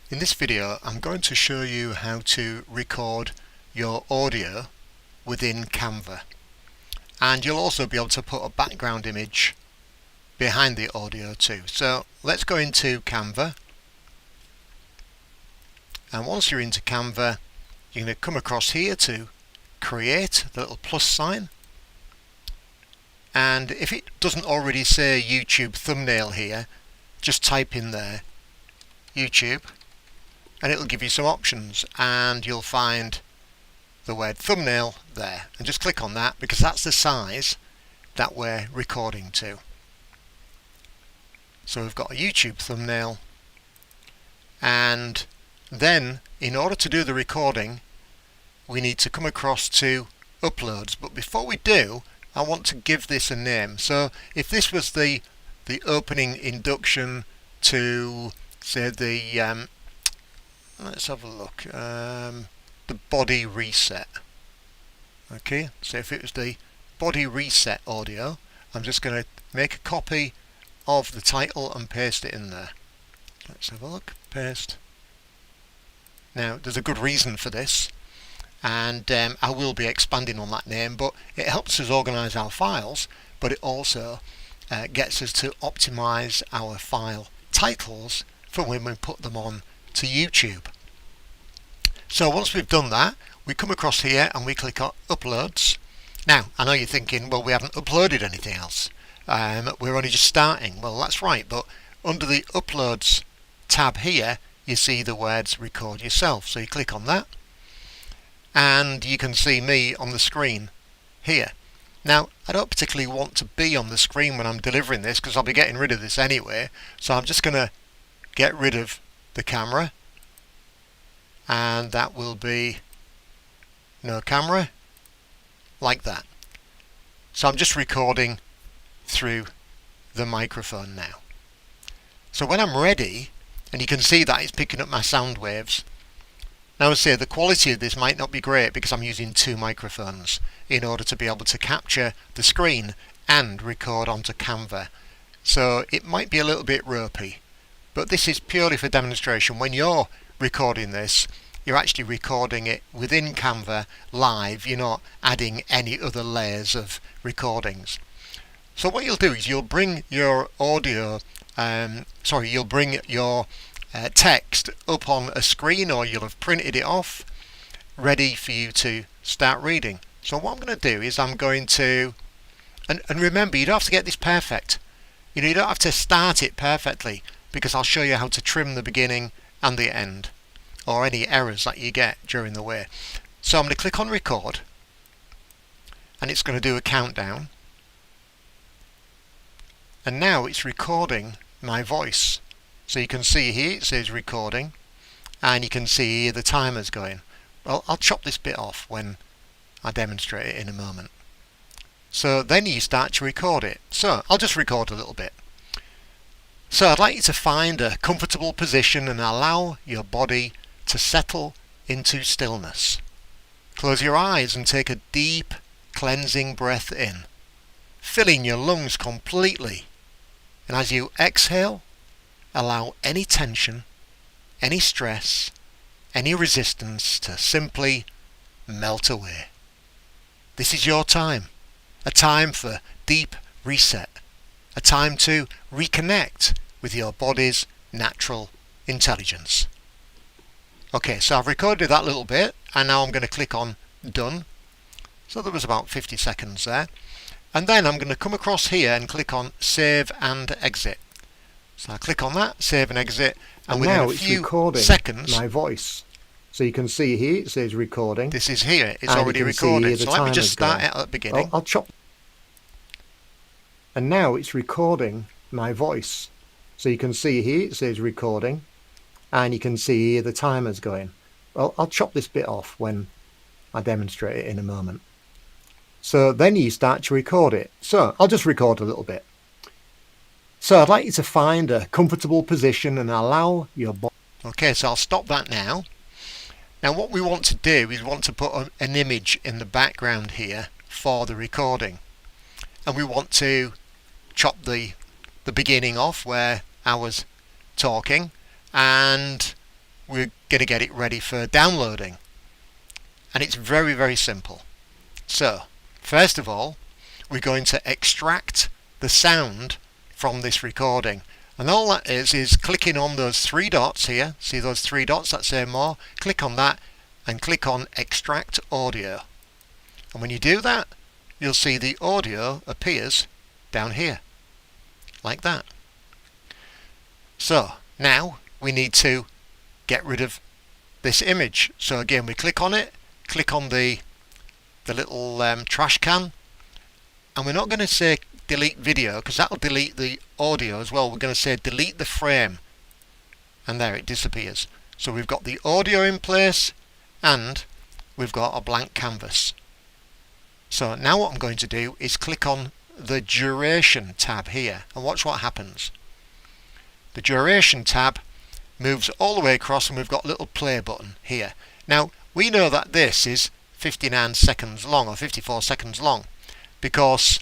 In this video I'm going to show you how to record your audio within Canva, and you'll also be able to put a background image behind the audio too. So let's go into Canva, and once you're into Canva you're going to come across here to create, the little plus sign, and if it doesn't already say YouTube thumbnail here, just type in there YouTube and it'll give you some options, and you'll find the word thumbnail there, and just click on that because that's the size that we're recording to. So we've got a YouTube thumbnail, and then in order to do the recording we need to come across to uploads. But before we do, I want to give this a name. So if this was the opening induction to, say, the let's have a look, the body reset. Okay, so if it was the body reset audio, I'm just going to make a copy of the title and paste it in there. Let's have a look, paste. Now there's a good reason for this, and I will be expanding on that name, but it helps us organize our files, but it also gets us to optimize our file titles for when we put them on to YouTube. So once we've done that, we come across here and we click on uploads. Now I know you're thinking, well, we haven't uploaded anything else, we're only just starting. Well, that's right, but under the uploads tab here you see the words record yourself, so you click on that and you can see me on the screen here. Now I don't particularly want to be on the screen when I'm delivering this because I'll be getting rid of this anyway, so I'm just going to get rid of the camera, and that will be no camera, like that. So I'm just recording through the microphone now. So when I'm ready, and you can see that it's picking up my sound waves. Now I would say the quality of this might not be great because I'm using two microphones in order to be able to capture the screen and record onto Canva. So it might be a little bit ropey, but this is purely for demonstration. When you're recording this, you're actually recording it within Canva live. You're not adding any other layers of recordings. So what you'll do is you'll bring your audio, you'll bring your text up on a screen, or you'll have printed it off ready for you to start reading. So what I'm going to do is I'm going to, and remember, you don't have to get this perfect. You know, you don't have to start it perfectly, because I'll show you how to trim the beginning and the end, or any errors that you get during the way. So I'm going to click on record, and it's going to do a countdown, and now it's recording my voice. So you can see here it says recording, and you can see here the timer's going. Well, I'll chop this bit off when I demonstrate it in a moment. So then you start to record it. So I'll just record a little bit. So I'd like you to find a comfortable position and allow your body to settle into stillness. Close your eyes and take a deep cleansing breath in, filling your lungs completely. And as you exhale, allow any tension, any stress, any resistance to simply melt away. This is your time, a time for deep reset, a time to reconnect with your body's natural intelligence. Okay, so I've recorded that little bit, and now I'm going to click on done. So there was about 50 seconds there. And then I'm going to come across here and click on save and exit. So I click on that, save and exit, and within now a it's few recording seconds, my voice. So you can see here it says recording. This is here, it's and already you can see recorded. here the So let me just timer's start going. it at the beginning. I'll chop. And now it's recording my voice. So you can see here it says recording, and you can see here the timer's going. Well, I'll chop this bit off when I demonstrate it in a moment. So then you start to record it. So I'll just record a little bit. So I'd like you to find a comfortable position and allow your body. Okay, so I'll stop that now. Now what we want to do is want to put an image in the background here for the recording. And we want to chop the beginning off where I was talking, and we're going to get it ready for downloading. And it's very, very simple. So, first of all, we're going to extract the sound from this recording. And all that is clicking on those three dots here. See those three dots that say more? Click on that and click on Extract Audio. And when you do that, you'll see the audio appears down here, like that. So, now we need to get rid of this image. So again, we click on it, click on the little trash can, and we're not going to say delete video because that'll delete the audio as well. We're going to say delete the frame, and there it disappears. So we've got the audio in place and we've got a blank canvas. So now what I'm going to do is click on the duration tab here and watch what happens. The duration tab moves all the way across and we've got a little play button here. Now we know that this is 59 seconds long or 54 seconds long because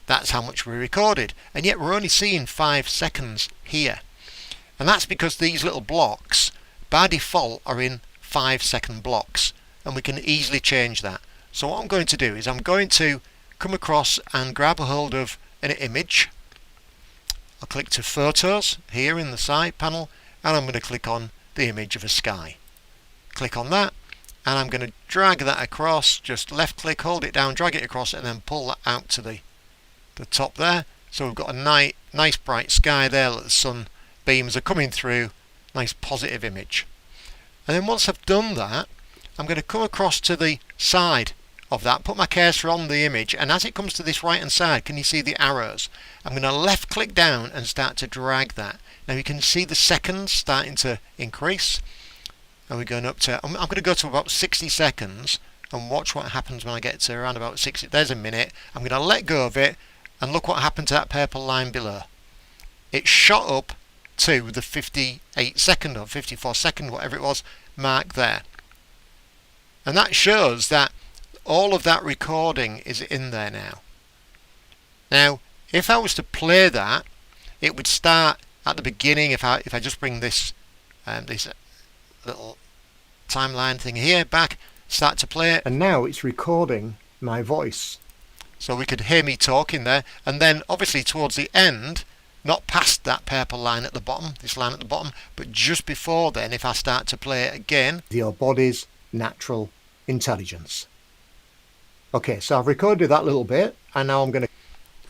that's how much we recorded, and yet we're only seeing 5 seconds here. And that's because these little blocks by default are in 5-second blocks, and we can easily change that. So what I'm going to do is I'm going to come across and grab a hold of an image. I'll click to Photos here in the side panel, and I'm going to click on the image of a sky. Click on that, and I'm going to drag that across, just left click, hold it down, drag it across, and then pull that out to the top there. So we've got a nice bright sky there that the sun beams are coming through, nice positive image. And then once I've done that, I'm going to come across to the side of that, put my cursor on the image, and as it comes to this right hand side, can you see the arrows? I'm going to left click down and start to drag that. Now you can see the seconds starting to increase, and we're going up to, I'm going to go to about 60 seconds and watch what happens when I get to around about 60. There's a minute. I'm going to let go of it, and look what happened to that purple line below. It shot up to the 58 second or 54 second, whatever it was, mark there. And that shows that all of that recording is in there now. Now, if I was to play that, it would start at the beginning. If I just bring this little timeline thing here back, start to play it. And now it's recording my voice. So we could hear me talking there, and then obviously towards the end, not past that purple line at the bottom, this line at the bottom, but just before then, if I start to play it again. Your body's natural intelligence. Okay, so I've recorded that little bit, and now I'm going to...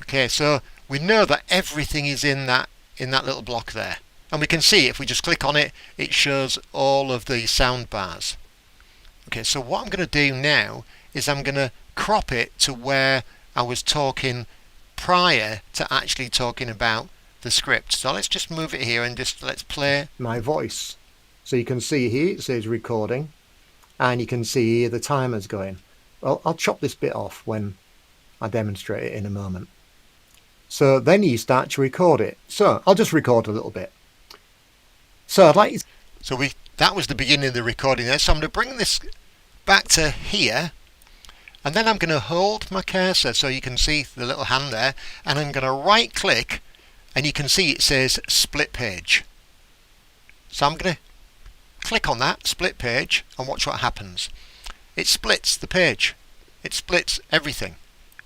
Okay, so we know that everything is in that little block there. And we can see if we just click on it, it shows all of the sound bars. Okay, so what I'm going to do now is I'm going to crop it to where I was talking prior to actually talking about the script. So let's just move it here and just let's play my voice. So you can see here it says recording, and you can see here the timer's going. Well, I'll chop this bit off when I demonstrate it in a moment. So then you start to record it. So I'll just record a little bit. So I'd like you... So that was the beginning of the recording there. So I'm going to bring this back to here, and then I'm going to hold my cursor so you can see the little hand there, and I'm going to right click, and you can see it says split page. So I'm going to click on that split page and watch what happens. It splits the page, it splits everything.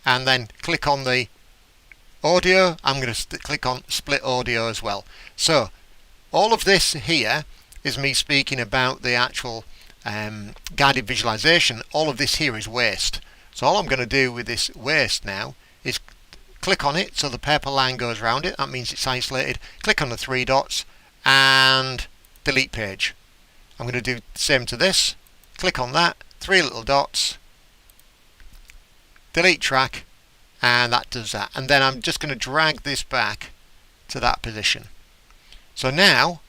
And then click on the audio. I'm going to click on split audio as well. So all of this here is me speaking about the actual guided visualization. All of this here is waste. So all I'm going to do with this waste now is click on it so the purple line goes around it. That means it's isolated. Click on the three dots and delete page. I'm going to do the same to this. Click on that, three little dots, delete track, and that does that. And then I'm just going to drag this back to that position. So now,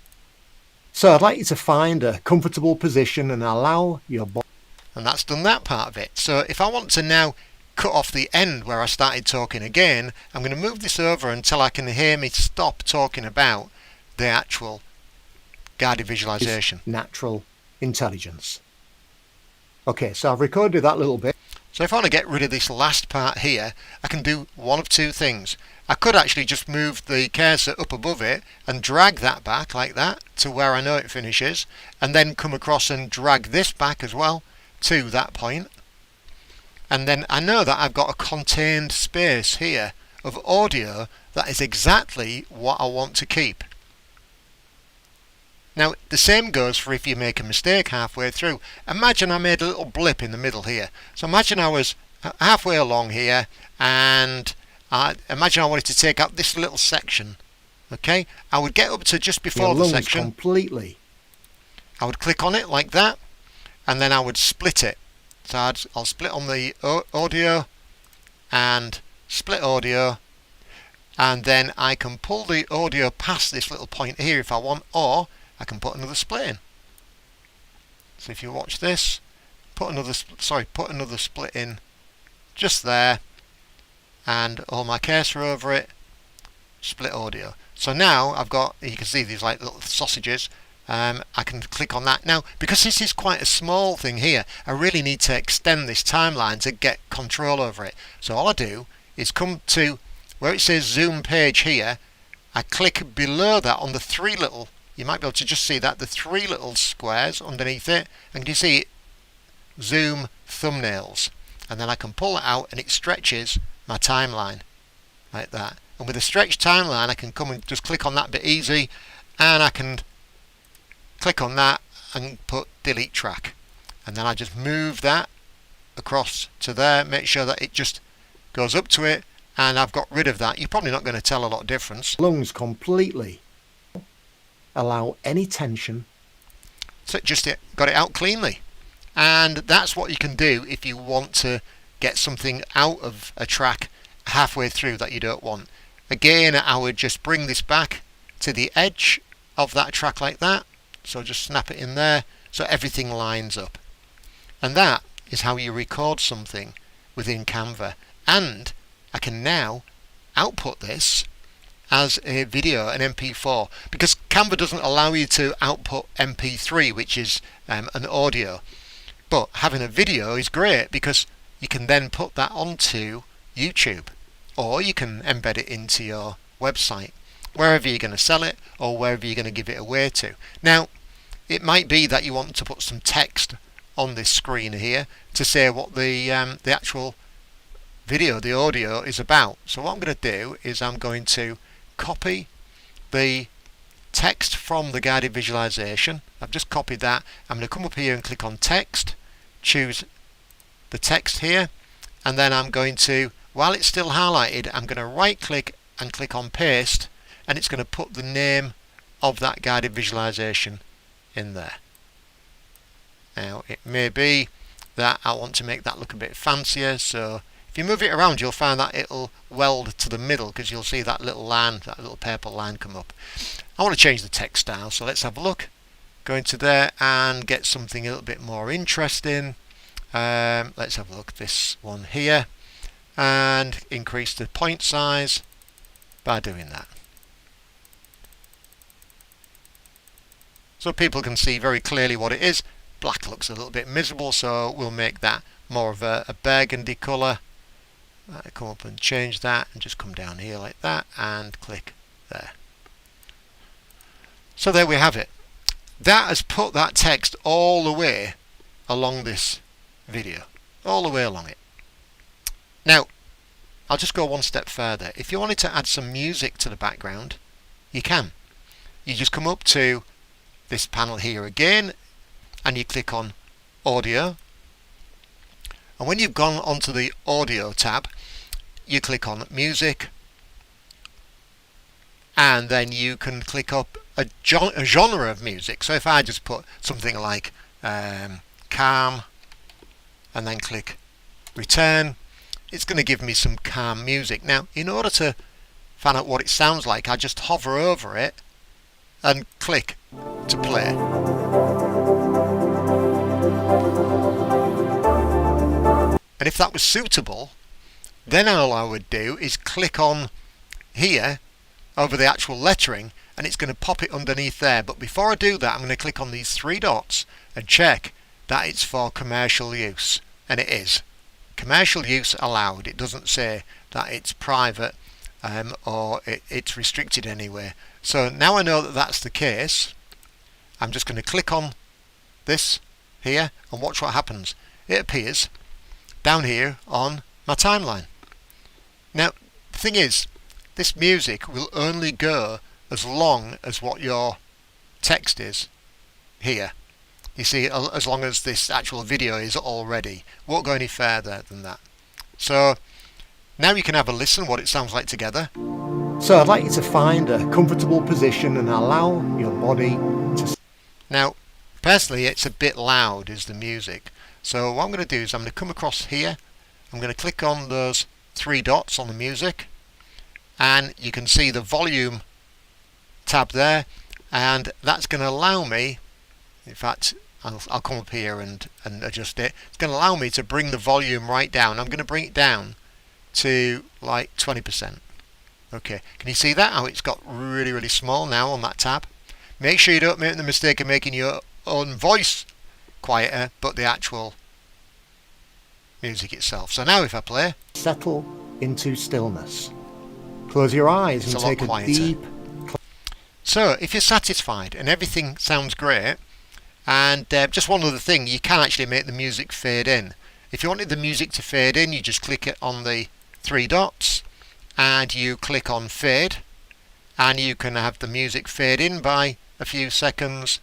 so I'd like you to find a comfortable position and allow your body. And that's done that part of it. So if I want to now cut off the end where I started talking again, I'm going to move this over until I can hear me stop talking about the actual guided visualization. Natural intelligence. Okay, so I've recorded that little bit. So if I want to get rid of this last part here, I can do one of two things. I could actually just move the cursor up above it and drag that back like that to where I know it finishes, and then come across and drag this back as well to that point. And then I know that I've got a contained space here of audio that is exactly what I want to keep. Now the same goes for if you make a mistake halfway through. Imagine I made a little blip in the middle here. So imagine I was halfway along here and imagine I wanted to take out this little section. Okay, I would get up to just before the section. Completely. I would click on it like that, and then I would split it. So I'll split on the audio and split audio, and then I can pull the audio past this little point here if I want, or I can put another split in. So if you watch this, put another split in just there, and hold my cursor over it, split audio. So now I've got, you can see these like little sausages. I can click on that. Now because this is quite a small thing here, I really need to extend this timeline to get control over it. So all I do is come to where it says zoom page here. I click below that on the three little, you might be able to just see that, the three little squares underneath it, and you see it, zoom thumbnails, and then I can pull it out and it stretches my timeline like that. And with a stretched timeline I can come and just click on that bit easy, and I can click on that and put delete track, and then I just move that across to there, make sure that it just goes up to it, and I've got rid of that. You're probably not going to tell a lot of difference. Lungs completely. Allow any tension. So just got it out cleanly. And that's what you can do if you want to get something out of a track halfway through that you don't want. Again, I would just bring this back to the edge of that track like that. So just snap it in there so everything lines up. And that is how you record something within Canva. And I can now output this as a video, an MP4, because Canva doesn't allow you to output MP3, which is an audio. But having a video is great because you can then put that onto YouTube, or you can embed it into your website, wherever you're going to sell it or wherever you're going to give it away to. Now, it might be that you want to put some text on this screen here to say what the actual video, the audio, is about. So what I'm going to do is I'm going to copy the text from the guided visualization. I've just copied that. I'm going to come up here and click on text, choose the text here, and then I'm going to, while it's still highlighted, I'm going to right click and click on paste, and it's going to put the name of that guided visualization in there. Now it may be that I want to make that look a bit fancier, so if you move it around you'll find that it'll weld to the middle, because you'll see that little line, that little purple line come up. I want to change the text style, so let's have a look. Go into there and get something a little bit more interesting. Let's have a look at this one here and increase the point size by doing that. So people can see very clearly what it is. Black looks a little bit miserable, so we'll make that more of a burgundy colour. Come up and change that and just come down here like that and click there. So there we have it. That has put that text all the way along this video, all the way along it. Now I'll just go one step further. If you wanted to add some music to the background, you can. You just come up to this panel here again and you click on audio, and when you've gone onto the audio tab you click on music, and then you can click up a genre of music. So if I just put something like calm and then click return, it's going to give me some calm music. Now in order to find out what it sounds like, I just hover over it and click to play. And if that was suitable, then all I would do is click on here over the actual lettering, and it's going to pop it underneath there. But before I do that, I'm going to click on these three dots and check that it's for commercial use, and it is. Commercial use allowed. It doesn't say that it's private or it's restricted anyway. So now I know that that's the case. I'm just going to click on this here and watch what happens. It appears down here on my timeline. Now the thing is, this music will only go as long as what your text is here. You see, as long as this actual video is already. Won't go any further than that. So now you can have a listen what it sounds like together. So I'd like you to find a comfortable position and allow your body to... Now, personally, it's a bit loud is the music. So what I'm going to do is I'm going to come across here. I'm going to click on those three dots on the music. And you can see the volume tab there. And that's going to allow me, in fact, I'll come up here and adjust it. It's going to allow me to bring the volume right down. I'm going to bring it down to like 20%. Okay, can you see that? How it's got really, really small now on that tab? Make sure you don't make the mistake of making your own voice quieter, but the actual music itself. So now if I play, settle into stillness. Close your eyes and take a deep... So if you're satisfied and everything sounds great, and just one other thing, you can actually make the music fade in. If you wanted the music to fade in, you just click it on the three dots and you click on fade, and you can have the music fade in by a few seconds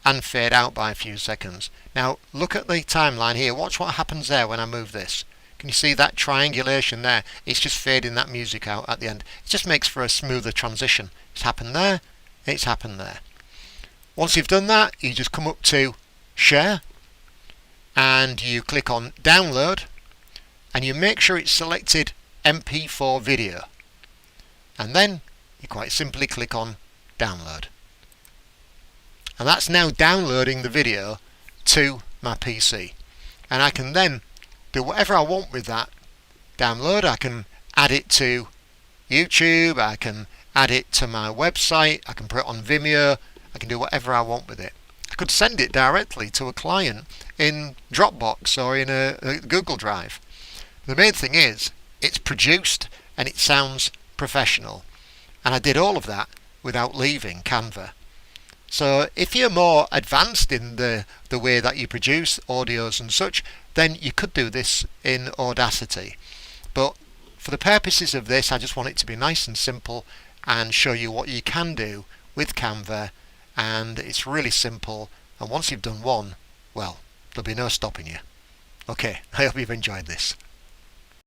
and fade out by a few seconds. Now look at the timeline here. Watch what happens there when I move this. Can you see that triangulation there? It's just fading that music out at the end. It just makes for a smoother transition. It's happened there, it's happened there. Once you've done that, you just come up to share and you click on download and you make sure it's selected MP4 video, and then you quite simply click on download, and that's now downloading the video to my PC, and I can then do whatever I want with that download. I can add it to YouTube, I can add it to my website, I can put it on Vimeo, I can do whatever I want with it. I could send it directly to a client in Dropbox or in a Google Drive. The main thing is it's produced and it sounds professional, and I did all of that without leaving Canva. So if you're more advanced in the way that you produce audios and such, then you could do this in Audacity. But for the purposes of this, I just want it to be nice and simple and show you what you can do with Canva, and it's really simple, and once you've done one, well, there'll be no stopping you. Okay, I hope you've enjoyed this.